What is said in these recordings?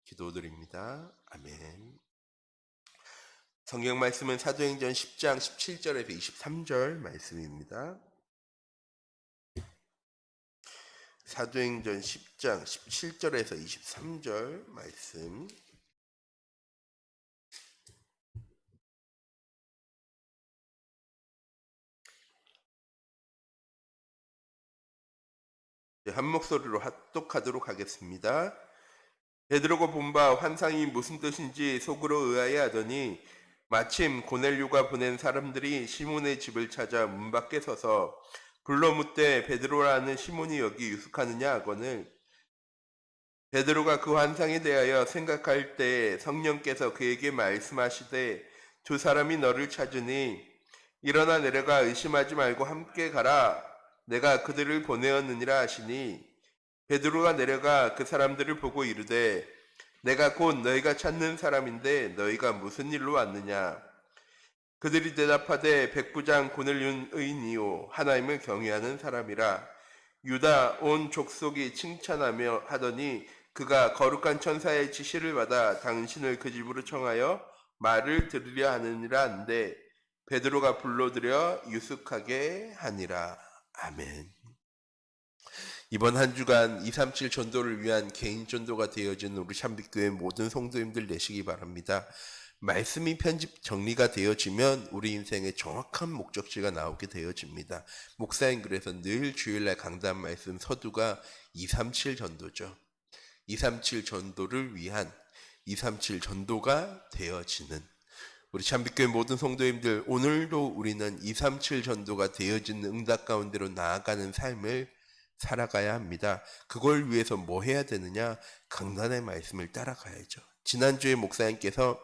기도드립니다. 아멘. 성경 말씀은 사도행전 10장 17절에서 23절 말씀입니다. 사도행전 10장 17절에서 23절 말씀. 한 목소리로 합독하도록 하겠습니다. 베드로가 본 바 환상이 무슨 뜻인지 속으로 의아해하더니 마침 고넬료가 보낸 사람들이 시몬의 집을 찾아 문 밖에 서서 불러 묻되 베드로라는 시몬이 여기 유숙하느냐 하거늘 베드로가 그 환상에 대하여 생각할 때 성령께서 그에게 말씀하시되 두 사람이 너를 찾으니 일어나 내려가 의심하지 말고 함께 가라 내가 그들을 보내었느니라 하시니 베드로가 내려가 그 사람들을 보고 이르되 내가 곧 너희가 찾는 사람인데 너희가 무슨 일로 왔느냐 그들이 대답하되 백부장 고넬료의니요 하나님을 경외하는 사람이라 유다 온 족속이 칭찬하며 하더니 그가 거룩한 천사의 지시를 받아 당신을 그 집으로 청하여 말을 들으려 하느니라 한데 베드로가 불러들여 유숙하게 하니라. 아멘. 이번 한 주간 237 전도를 위한 개인 전도가 되어진 우리 참빛교회 모든 성도님들 되시기 바랍니다. 말씀이 편집 정리가 되어지면 우리 인생의 정확한 목적지가 나오게 되어집니다. 목사님 그래서 늘 주일날 강단 말씀 서두가 237 전도죠. 237 전도를 위한 237 전도가 되어지는 우리 참빛교회 모든 성도님들 오늘도 우리는 237 전도가 되어지는 응답 가운데로 나아가는 삶을 살아가야 합니다. 그걸 위해서 뭐 해야 되느냐? 강단의 말씀을 따라가야죠. 지난주에 목사님께서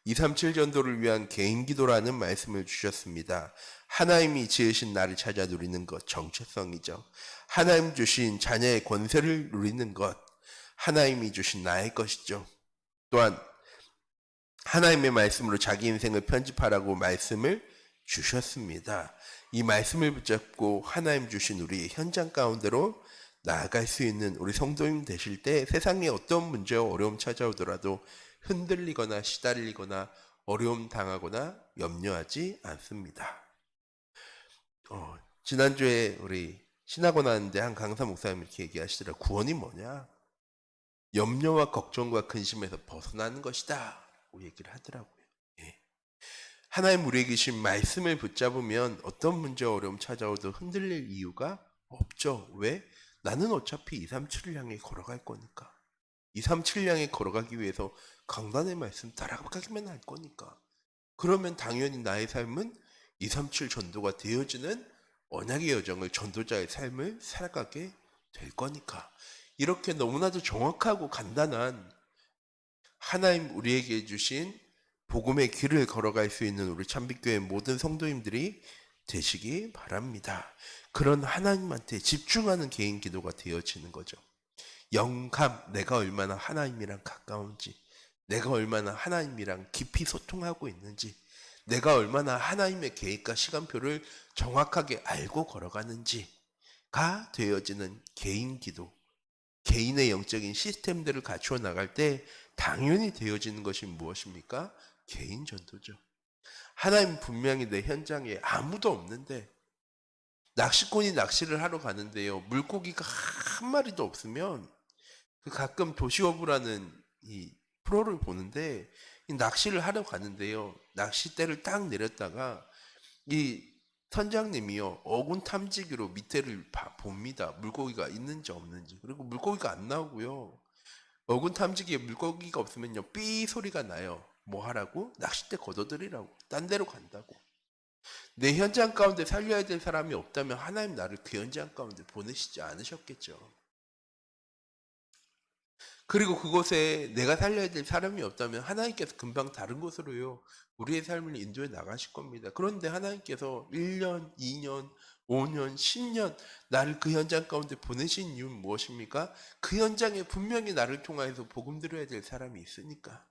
237 전도를 위한 개인 기도라는 말씀을 주셨습니다. 하나님이 지으신 나를 찾아 누리는 것, 정체성이죠. 하나님 주신 자녀의 권세를 누리는 것, 하나님이 주신 나의 것이죠. 또한 하나님의 말씀으로 자기 인생을 편집하라고 말씀을 주셨습니다. 이 말씀을 붙잡고 하나님 주신 우리의 현장 가운데로 나아갈 수 있는 우리 성도님 되실 때 세상에 어떤 문제와 어려움 찾아오더라도 흔들리거나 시달리거나 어려움 당하거나 염려하지 않습니다. 지난주에 우리 신학원 하는데 한 강사 목사님 이렇게 얘기하시더라. 구원이 뭐냐? 염려와 걱정과 근심에서 벗어나는 것이다. 얘기를 하더라고요. 하나님 우리에게 주신 말씀을 붙잡으면 어떤 문제와 어려움 찾아오도 흔들릴 이유가 없죠. 왜? 나는 어차피 237을 향해 걸어갈 거니까. 237을 향해 걸어가기 위해서 강단의 말씀 따라가기만 할 거니까. 그러면 당연히 나의 삶은 237 전도가 되어지는 언약의 여정을 전도자의 삶을 살아가게 될 거니까. 이렇게 너무나도 정확하고 간단한 하나님 우리에게 주신 복음의 길을 걸어갈 수 있는 우리 참빛교회 모든 성도님들이 되시기 바랍니다. 그런 하나님한테 집중하는 개인 기도가 되어지는 거죠. 영감, 내가 얼마나 하나님이랑 가까운지, 내가 얼마나 하나님이랑 깊이 소통하고 있는지, 내가 얼마나 하나님의 계획과 시간표를 정확하게 알고 걸어가는지가 되어지는 개인 기도, 개인의 영적인 시스템들을 갖추어 나갈 때 당연히 되어지는 것이 무엇입니까? 개인 전도죠. 하나님 분명히 내 현장에 아무도 없는데 낚시꾼이 낚시를 하러 가는데요. 물고기가 한 마리도 없으면 가끔 도시어부라는 이 프로를 보는데 이 낚시를 하러 가는데요. 낚싯대를 딱 내렸다가 이 선장님이요. 어군 탐지기로 밑에를 봅니다. 물고기가 있는지 없는지. 그리고 물고기가 안 나오고요. 어군 탐지기에 물고기가 없으면요. 삐 소리가 나요. 뭐 하라고? 낚싯대 걷어들이라고. 딴 데로 간다고. 내 현장 가운데 살려야 될 사람이 없다면 하나님 나를 그 현장 가운데 보내시지 않으셨겠죠. 그리고 그곳에 내가 살려야 될 사람이 없다면 하나님께서 금방 다른 곳으로요. 우리의 삶을 인도해 나가실 겁니다. 그런데 하나님께서 1년, 2년, 5년, 10년 나를 그 현장 가운데 보내신 이유는 무엇입니까? 그 현장에 분명히 나를 통하여서 복음 들어야 될 사람이 있으니까.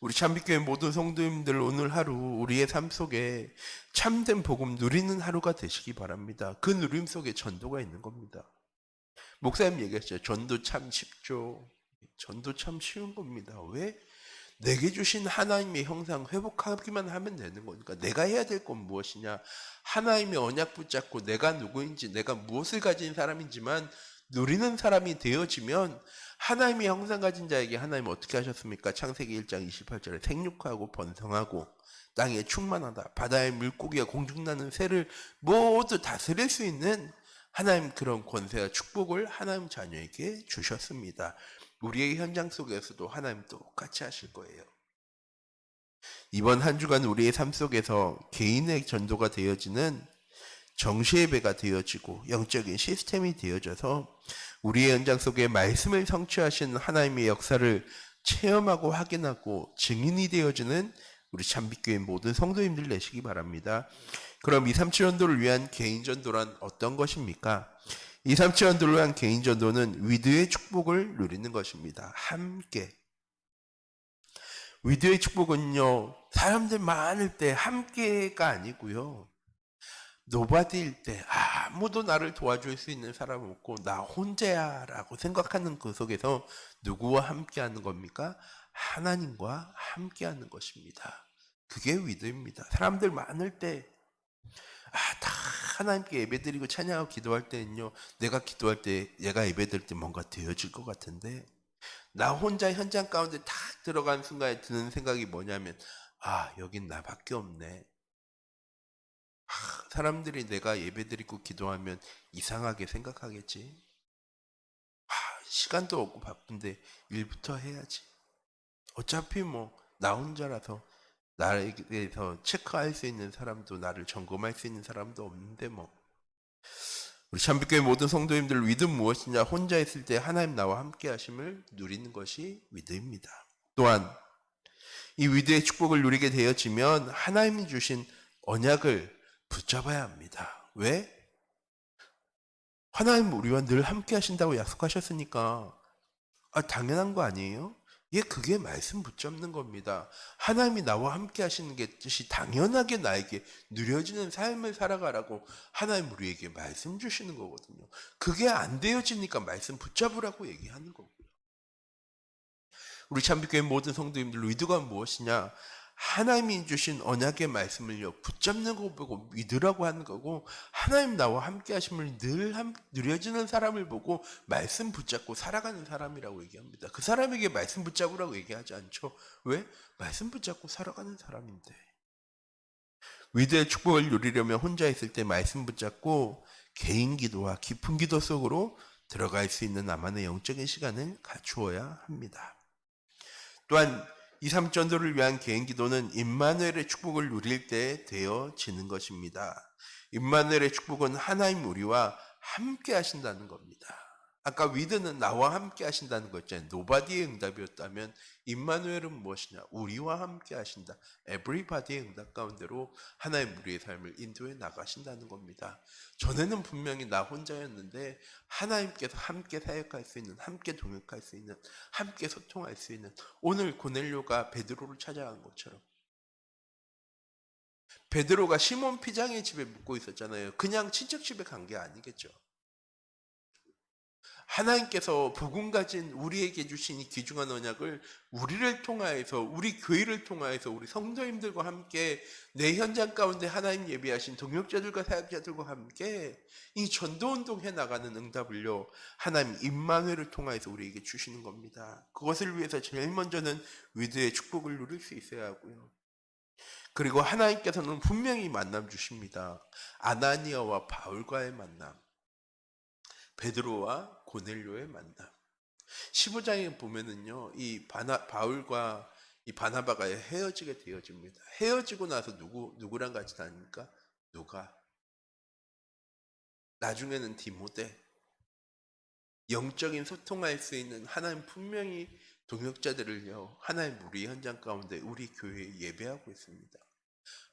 우리 참빛교회 모든 성도님들 오늘 하루 우리의 삶 속에 참된 복음 누리는 하루가 되시기 바랍니다. 그 누림 속에 전도가 있는 겁니다. 목사님 얘기했죠. 전도 참 쉽죠. 전도 참 쉬운 겁니다. 왜? 내게 주신 하나님의 형상 회복하기만 하면 되는 거니까. 내가 해야 될 건 무엇이냐? 하나님의 언약 붙잡고 내가 누구인지, 내가 무엇을 가진 사람인지만 누리는 사람이 되어지면, 하나님의 형상 가진 자에게 하나님 어떻게 하셨습니까? 창세기 1장 28절에 생육하고 번성하고 땅에 충만하다, 바다의 물고기와 공중나는 새를 모두 다스릴 수 있는 하나님 그런 권세와 축복을 하나님 자녀에게 주셨습니다. 우리의 현장 속에서도 하나님 똑같이 하실 거예요. 이번 한 주간 우리의 삶 속에서 개인의 전도가 되어지는 정시예배가 되어지고 영적인 시스템이 되어져서 우리의 현장 속에 말씀을 성취하신 하나님의 역사를 체험하고 확인하고 증인이 되어지는 우리 참빛교회 모든 성도님들 되시기 바랍니다. 그럼 237 전도를 위한 개인 전도란 어떤 것입니까? 237 전도를 위한 개인 전도는 위드의 축복을 누리는 것입니다. 함께. 위드의 축복은요, 사람들 많을 때 함께가 아니고요, 노바디일 때 아무도 나를 도와줄 수 있는 사람 없고 나 혼자야 라고 생각하는 그 속에서 누구와 함께하는 겁니까? 하나님과 함께하는 것입니다. 그게 위드입니다. 사람들 많을 때 다 하나님께 예배드리고 찬양하고 기도할 때는요, 내가 기도할 때, 얘가 예배드릴 때 뭔가 되어질 것 같은데, 나 혼자 현장 가운데 탁 들어간 순간에 드는 생각이 뭐냐면, 여긴 나밖에 없네. 사람들이 내가 예배드리고 기도하면 이상하게 생각하겠지. 시간도 없고 바쁜데 일부터 해야지. 어차피 뭐 나 혼자라서 나에 대해서 체크할 수 있는 사람도, 나를 점검할 수 있는 사람도 없는데 뭐. 우리 참빛교회 모든 성도님들, 위드 무엇이냐? 혼자 있을 때 하나님 나와 함께 하심을 누리는 것이 위드입니다. 또한 이 위드의 축복을 누리게 되어지면 하나님이 주신 언약을 붙잡아야 합니다. 왜? 하나님 우리와 늘 함께 하신다고 약속하셨으니까 당연한 거 아니에요? 그게 말씀 붙잡는 겁니다. 하나님이 나와 함께 하시는 게 뜻이 당연하게 나에게 누려지는 삶을 살아가라고 하나님 우리에게 말씀 주시는 거거든요. 그게 안 되어지니까 말씀 붙잡으라고 얘기하는 거고요. 우리 참빛교회 모든 성도님들, 위드가 무엇이냐? 하나님이 주신 언약의 말씀을요, 붙잡는 거 보고 믿으라고 하는 거고, 하나님 나와 함께 하심을 늘 누려지는 사람을 보고 말씀 붙잡고 살아가는 사람이라고 얘기합니다. 그 사람에게 말씀 붙잡으라고 얘기하지 않죠. 왜? 말씀 붙잡고 살아가는 사람인데. 위대의 축복을 누리려면 혼자 있을 때 말씀 붙잡고 개인 기도와 깊은 기도 속으로 들어갈 수 있는 나만의 영적인 시간을 갖추어야 합니다. 또한 2, 3 전도를 위한 개인 기도는 임마누엘의 축복을 누릴 때 되어지는 것입니다. 임마누엘의 축복은 하나님 우리와 함께 하신다는 겁니다. 아까 위드는 나와 함께 하신다는 거 있잖아요. 노바디의 응답이었다면 임마누엘은 무엇이냐? 우리와 함께 하신다. 에브리바디의 응답 가운데로 하나님 우리의 삶을 인도해 나가신다는 겁니다. 전에는 분명히 나 혼자였는데 하나님께서 함께 사역할 수 있는, 함께 동역할 수 있는, 함께 소통할 수 있는, 오늘 고넬료가 베드로를 찾아간 것처럼 베드로가 시몬 피장의 집에 묵고 있었잖아요. 그냥 친척 집에 간 게 아니겠죠. 하나님께서 복음 가진 우리에게 주신 이 귀중한 언약을 우리를 통하여서, 우리 교회를 통하여서 우리 성도님들과 함께 내 현장 가운데 하나님 예비하신 동역자들과 사역자들과 함께 이 전도운동 해나가는 응답을요, 하나님 임마누엘을 통하여서 우리에게 주시는 겁니다. 그것을 위해서 제일 먼저는 위드의 축복을 누릴 수 있어야 하고요. 그리고 하나님께서는 분명히 만남 주십니다. 아나니아와 바울과의 만남, 베드로와 고넬료의 만남. 15장에 보면은요, 바울과 이 바나바가 헤어지게 되어집니다. 헤어지고 나서 누구랑 같이 다닙니까? 누가? 나중에는 디모데. 영적인 소통할 수 있는 하나님 분명히 동역자들을요, 하나님 우리 현장 가운데 우리 교회에 예배하고 있습니다.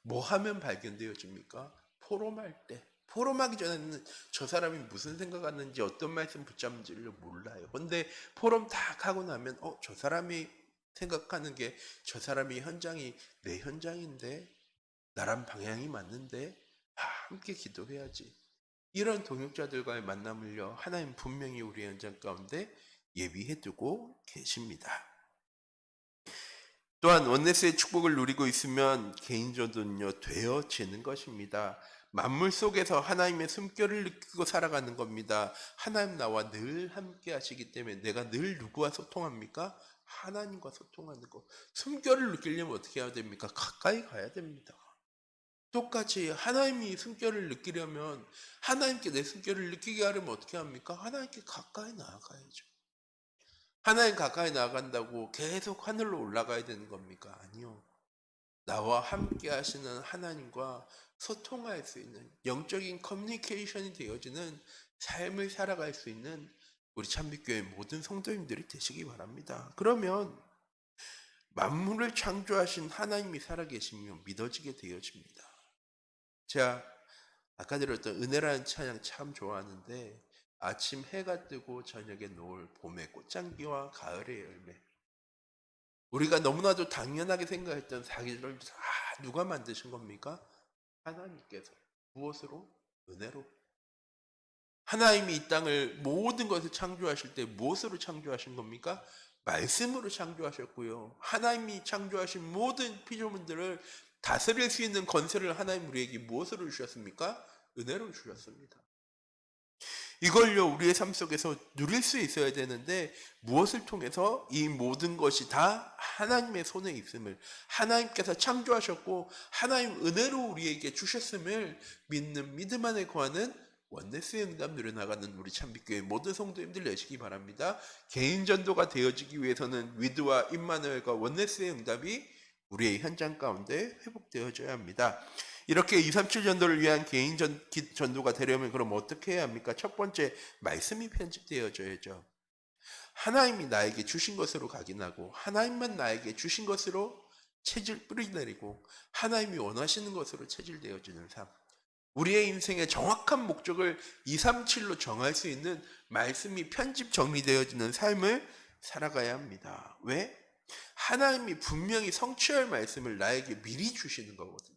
뭐 하면 발견되어집니까? 포럼할 때. 포럼하기 전에는 저 사람이 무슨 생각하는지, 어떤 말씀 붙잡는지를 몰라요. 근데 포럼 딱 하고 나면 저 사람이 생각하는 게, 저 사람이 현장이 내 현장인데, 나랑 방향이 맞는데, 함께 기도해야지. 이런 동역자들과의 만남을요, 하나님 분명히 우리 현장 가운데 예비해 두고 계십니다. 또한 원네스의 축복을 누리고 있으면 개인전도는요 되어지는 것입니다. 만물 속에서 하나님의 숨결을 느끼고 살아가는 겁니다. 하나님 나와 늘 함께 하시기 때문에 내가 늘 누구와 소통합니까? 하나님과 소통하는 거. 숨결을 느끼려면 어떻게 해야 됩니까? 가까이 가야 됩니다. 똑같이 하나님이 숨결을 느끼려면 하나님께 내 숨결을 느끼게 하려면 어떻게 합니까? 하나님께 가까이 나아가야죠. 하나님 가까이 나아간다고 계속 하늘로 올라가야 되는 겁니까? 아니요. 나와 함께 하시는 하나님과 소통할 수 있는 영적인 커뮤니케이션이 되어지는 삶을 살아갈 수 있는 우리 참빛교회 모든 성도님들이 되시기 바랍니다. 그러면 만물을 창조하신 하나님이 살아계시며 믿어지게 되어집니다. 제가 아까 들었던 은혜라는 찬양 참 좋아하는데 아침 해가 뜨고 저녁에 노을 봄의 꽃향기와 가을의 열매, 우리가 너무나도 당연하게 생각했던 사계절을 다 누가 만드신 겁니까? 하나님께서. 무엇으로? 은혜로. 하나님이 이 땅을 모든 것을 창조하실 때 무엇으로 창조하신 겁니까? 말씀으로 창조하셨고요. 하나님이 창조하신 모든 피조물들을 다스릴 수 있는 건설을 하나님 우리에게 무엇으로 주셨습니까? 은혜로 주셨습니다. 이걸요 우리의 삶 속에서 누릴 수 있어야 되는데 무엇을 통해서? 이 모든 것이 다 하나님의 손에 있음을, 하나님께서 창조하셨고 하나님 은혜로 우리에게 주셨음을 믿는 믿음 안에 거하는 원네스의 응답 누려나가는 우리 참빛교회 모든 성도님들 되시기 바랍니다. 개인 전도가 되어지기 위해서는 위드와 임마누엘과 원네스의 응답이 우리의 현장 가운데 회복되어져야 합니다. 이렇게 237 전도를 위한 개인 전도가 되려면 그럼 어떻게 해야 합니까? 첫 번째, 말씀이 편집되어져야죠. 하나님이 나에게 주신 것으로 각인하고 하나님만 나에게 주신 것으로 체질 뿌리내리고 하나님이 원하시는 것으로 체질되어지는 삶. 우리의 인생의 정확한 목적을 237로 정할 수 있는 말씀이 편집 정리되어지는 삶을 살아가야 합니다. 왜? 하나님이 분명히 성취할 말씀을 나에게 미리 주시는 거거든요.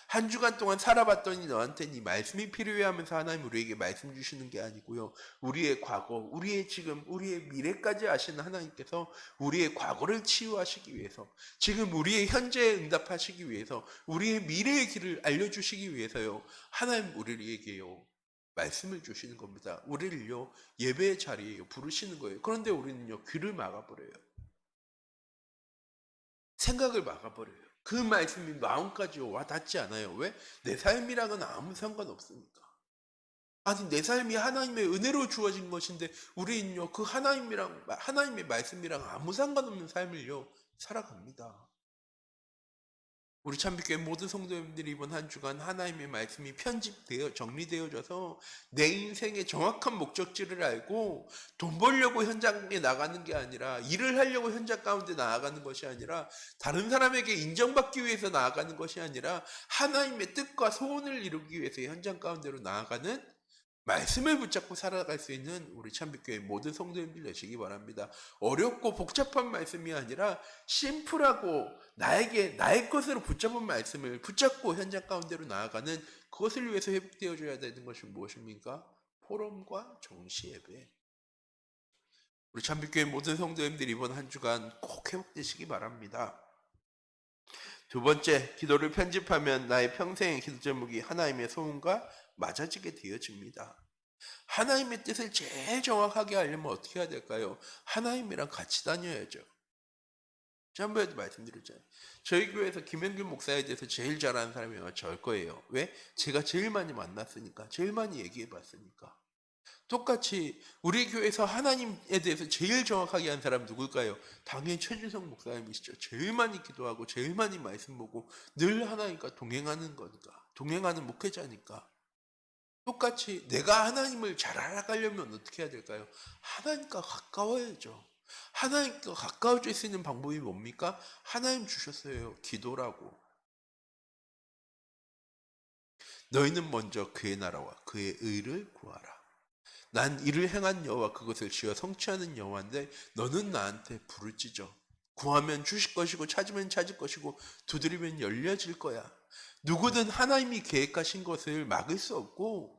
한 주간 동안 살아봤더니 너한테 네 말씀이 필요해 하면서 하나님 우리에게 말씀 주시는 게 아니고요. 우리의 과거, 우리의 지금, 우리의 미래까지 아시는 하나님께서 우리의 과거를 치유하시기 위해서, 지금 우리의 현재에 응답하시기 위해서, 우리의 미래의 길을 알려주시기 위해서요. 하나님 우리에게요. 말씀을 주시는 겁니다. 우리를요. 예배의 자리에 부르시는 거예요. 그런데 우리는요. 귀를 막아버려요. 생각을 막아버려요. 그 말씀이 마음까지 와 닿지 않아요. 왜? 내 삶이랑은 아무 상관없으니까. 아니 내 삶이 하나님의 은혜로 주어진 것인데 우리는요 그 하나님의 말씀이랑 아무 상관없는 삶을요 살아갑니다. 우리 참빛교회 모든 성도님들이 이번 한 주간 하나님의 말씀이 편집되어 정리되어져서 내 인생의 정확한 목적지를 알고 돈 벌려고 현장에 나가는 게 아니라, 일을 하려고 현장 가운데 나아가는 것이 아니라, 다른 사람에게 인정받기 위해서 나아가는 것이 아니라 하나님의 뜻과 소원을 이루기 위해서 현장 가운데로 나아가는 말씀을 붙잡고 살아갈 수 있는 우리 참빛교회 모든 성도님들 되시기 바랍니다. 어렵고 복잡한 말씀이 아니라 심플하고 나의 것으로 붙잡은 말씀을 붙잡고 현장 가운데로 나아가는, 그것을 위해서 회복되어져야 되는 것이 무엇입니까? 포럼과 정시 예배. 우리 참빛교회 모든 성도님들 이번 한 주간 꼭 회복되시기 바랍니다. 두 번째, 기도를 편집하면 나의 평생의 기도 제목이 하나님의 소원과 맞아지게 되어집니다. 하나님의 뜻을 제일 정확하게 알려면 어떻게 해야 될까요? 하나님이랑 같이 다녀야죠. 지난번에도 말씀드렸잖아요. 저희 교회에서 김현균 목사에 대해서 제일 잘 아는 사람이 아마 저일 거예요. 왜? 제가 제일 많이 만났으니까, 제일 많이 얘기해 봤으니까. 똑같이 우리 교회에서 하나님에 대해서 제일 정확하게 아는 사람 누굴까요? 당연히 최준성 목사님이시죠. 제일 많이 기도하고 제일 많이 말씀 보고 늘 하나님과 동행하는 거니까, 동행하는 목회자니까. 똑같이 내가 하나님을 잘 알아가려면 어떻게 해야 될까요? 하나님과 가까워야죠. 하나님과 가까워질 수 있는 방법이 뭡니까? 하나님 주셨어요. 기도라고. 너희는 먼저 그의 나라와 그의 의를 구하라. 난 이를 행한 여호와 그것을 지어 성취하는 여호와인데 너는 나한테 부르짖어. 구하면 주실 것이고 찾으면 찾을 것이고 두드리면 열려질 거야. 누구든 하나님이 계획하신 것을 막을 수 없고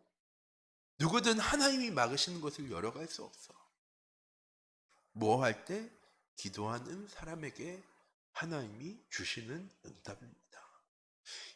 누구든 하나님이 막으시는 것을 열어갈 수 없어. 뭐 할 때? 기도하는 사람에게 하나님이 주시는 응답입니다.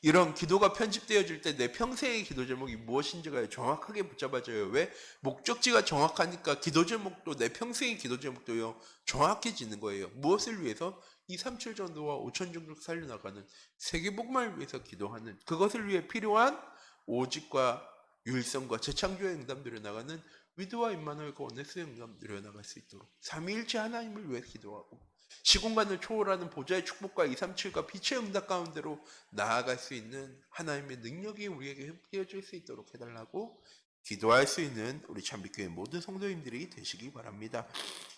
이런 기도가 편집되어질 때 내 평생의 기도 제목이 무엇인지가 정확하게 붙잡아져요. 왜? 목적지가 정확하니까 기도 제목도 내 평생의 기도 제목도요 정확해지는 거예요. 무엇을 위해서? 237 전도와 5천 종족 살려나가는 세계복음을 위해서 기도하는, 그것을 위해 필요한 오직과 유일성과 재창조의 응답 누려나가는 위드와 임마누엘과 원네스의 응답 누려나갈 수 있도록 삼위일체 하나님을 위해 기도하고 시공간을 초월하는 보좌의 축복과 237과 빛의 응답 가운데로 나아갈 수 있는 하나님의 능력이 우리에게 회복되어질 수 있도록 해달라고 기도할 수 있는 우리 참빛교회 모든 성도님들이 되시기 바랍니다.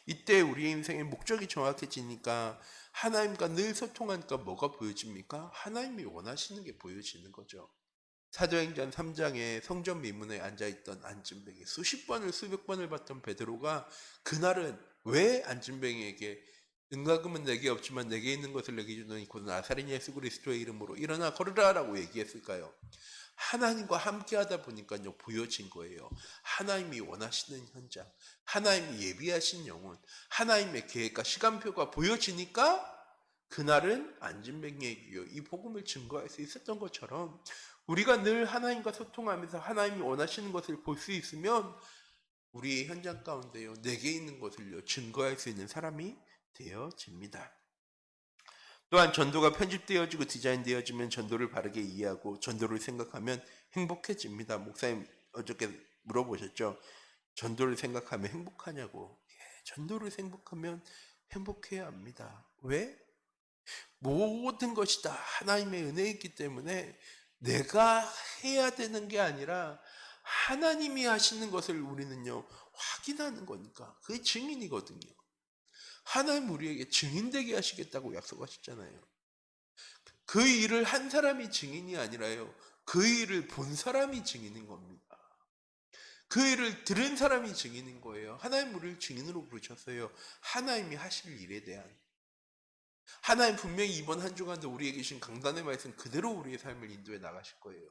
이때 우리의 인생의 목적이 정확해지니까 하나님과 늘 소통하니까 뭐가 보여집니까? 하나님이 원하시는 게 보여지는 거죠. 사도행전 3장에 성전 미문에 앉아있던 안진뱅이, 수십 번을 수백 번을 봤던 베드로가 그날은 왜 안진뱅이에게 은과금은 내게 없지만 내게 있는 것을 내게 주노니 곧 나사렛 예수 그리스도의 이름으로 일어나 걸으라 라고 얘기했을까요? 하나님과 함께 하다 보니까요 보여진 거예요. 하나님이 원하시는 현장, 하나님이 예비하신 영혼, 하나님의 계획과 시간표가 보여지니까 그날은 안진뱅이에게 이 복음을 증거할 수 있었던 것처럼 우리가 늘 하나님과 소통하면서 하나님이 원하시는 것을 볼 수 있으면 우리의 현장 가운데요 내게 있는 것을요 증거할 수 있는 사람이 되어집니다. 또한 전도가 편집되어지고 디자인되어지면 전도를 바르게 이해하고 전도를 생각하면 행복해집니다. 목사님 어저께 물어보셨죠? 전도를 생각하면 행복하냐고. 전도를 생각하면 행복해야 합니다. 왜? 모든 것이 다 하나님의 은혜이기 때문에 내가 해야 되는 게 아니라 하나님이 하시는 것을 우리는요 확인하는 거니까 그게 증인이거든요. 하나님 우리에게 증인되게 하시겠다고 약속하셨잖아요. 그 일을 한 사람이 증인이 아니라요 그 일을 본 사람이 증인인 겁니다. 그 일을 들은 사람이 증인인 거예요. 하나님 우리를 증인으로 부르셨어요. 하나님이 하실 일에 대한. 하나님 분명히 이번 한 주간도 우리에게 주신 강단의 말씀 그대로 우리의 삶을 인도해 나가실 거예요.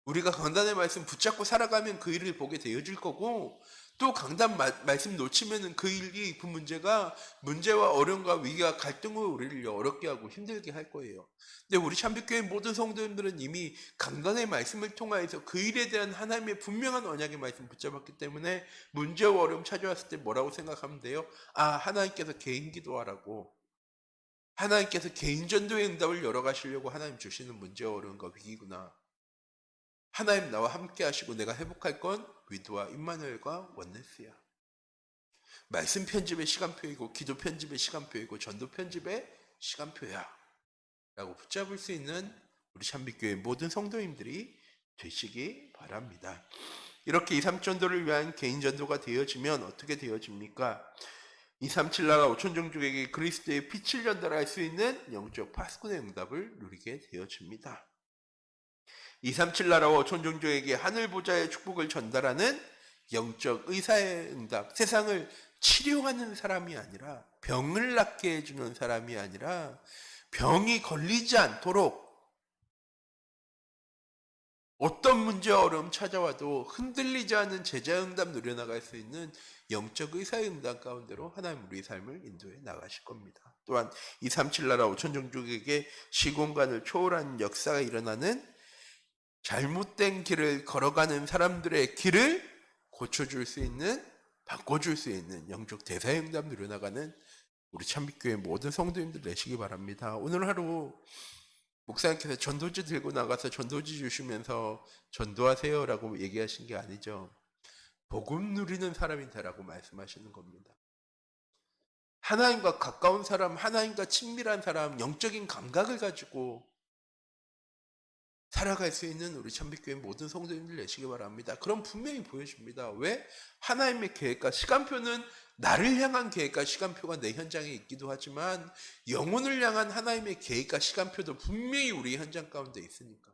우리가 강단의 말씀 붙잡고 살아가면 그 일을 보게 되어질 거고 또 강단 말씀 놓치면은 그 일이 그 문제와 어려움과 위기와 갈등으로 우리를 어렵게 하고 힘들게 할 거예요. 근데 우리 참빛교회 모든 성도님들은 이미 강단의 말씀을 통하여서 그 일에 대한 하나님의 분명한 언약의 말씀 붙잡았기 때문에 문제와 어려움 찾아왔을 때 뭐라고 생각하면 돼요? 아, 하나님께서 개인 기도하라고, 하나님께서 개인 전도의 응답을 열어가시려고 하나님 주시는 문제와 어려움과 위기구나. 하나님 나와 함께 하시고 내가 회복할 건 위드와 임마누엘과 원네스야. 말씀 편집의 시간표이고 기도 편집의 시간표이고 전도 편집의 시간표야 라고 붙잡을 수 있는 우리 참빛교회 모든 성도님들이 되시기 바랍니다. 이렇게 237 전도를 위한 개인 전도가 되어지면 어떻게 되어집니까? 237 나라 5천 종족에게 그리스도의 빛을 전달할 수 있는 영적 파수꾼의 응답을 누리게 되어집니다. 237 나라와 5천 종족에게 하늘 보좌의 축복을 전달하는 영적 의사의 응답, 세상을 치료하는 사람이 아니라 병을 낫게 해주는 사람이 아니라 병이 걸리지 않도록 어떤 문제와 어려움 찾아와도 흔들리지 않은 제자 응답 누려나갈 수 있는 영적 의사의 응답 가운데로 하나님 우리의 삶을 인도해 나가실 겁니다. 또한 237 나라 5천 종족에게 시공간을 초월한 역사가 일어나는 잘못된 길을 걸어가는 사람들의 길을 고쳐줄 수 있는, 바꿔줄 수 있는 영적 대사의 응답 누려나가는 우리 참빛교회 모든 성도님들 되시기 바랍니다. 오늘 하루 목사님께서 전도지 들고 나가서 전도지 주시면서 전도하세요라고 얘기하신 게 아니죠. 복음 누리는 사람이 되라고 말씀하시는 겁니다. 하나님과 가까운 사람, 하나님과 친밀한 사람, 영적인 감각을 가지고 살아갈 수 있는 우리 참빛교회 모든 성도님들 되시기 바랍니다. 그럼 분명히 보여줍니다. 왜? 하나님의 계획과 시간표는 나를 향한 계획과 시간표가 내 현장에 있기도 하지만 영혼을 향한 하나님의 계획과 시간표도 분명히 우리 현장 가운데 있으니까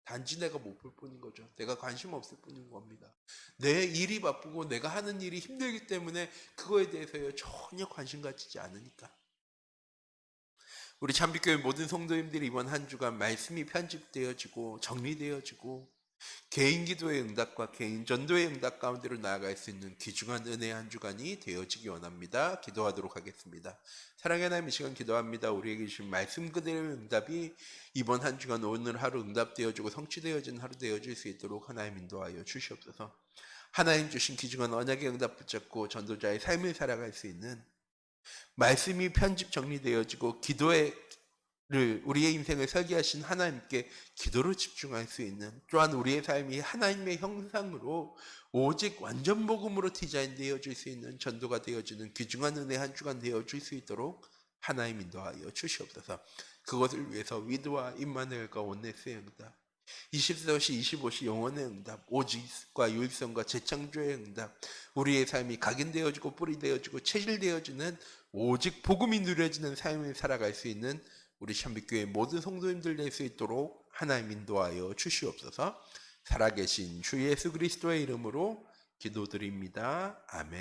단지 내가 못 볼 뿐인 거죠. 내가 관심 없을 뿐인 겁니다. 내 일이 바쁘고 내가 하는 일이 힘들기 때문에 그거에 대해서 전혀 관심 가지지 않으니까. 우리 참빛교회 모든 성도님들이 이번 한 주간 말씀이 편집되어지고 정리되어지고 개인 기도의 응답과 개인 전도의 응답 가운데로 나아갈 수 있는 귀중한 은혜의 한 주간이 되어지기 원합니다. 기도하도록 하겠습니다. 사랑의 하나님, 이 시간 기도합니다. 우리에게 주신 말씀 그대로의 응답이 이번 한 주간 오늘 하루 응답되어지고 성취되어진 하루 되어질 수 있도록 하나님 인도하여 주시옵소서. 하나님 주신 귀중한 언약의 응답 붙잡고 전도자의 삶을 살아갈 수 있는 말씀이 편집 정리되어지고 기도의 우리의 인생을 설계하신 하나님께 기도로 집중할 수 있는, 또한 우리의 삶이 하나님의 형상으로 오직 완전 복음으로 디자인되어질 수 있는 전도가 되어지는 귀중한 은혜 한 주간 되어질 수 있도록 하나님 인도하여 주시옵소서. 그것을 위해서 위드와 임마누엘과 온네스의 응답, 24시 25시 영원의 응답, 오직과 유일성과 재창조의 응답, 우리의 삶이 각인되어지고 뿌리되어지고 체질되어지는 오직 복음이 누려지는 삶을 살아갈 수 있는 우리 샴빛교회 모든 성도님들 될 수 있도록 하나님 인도하여 주시옵소서. 살아계신 주 예수 그리스도의 이름으로 기도드립니다. 아멘.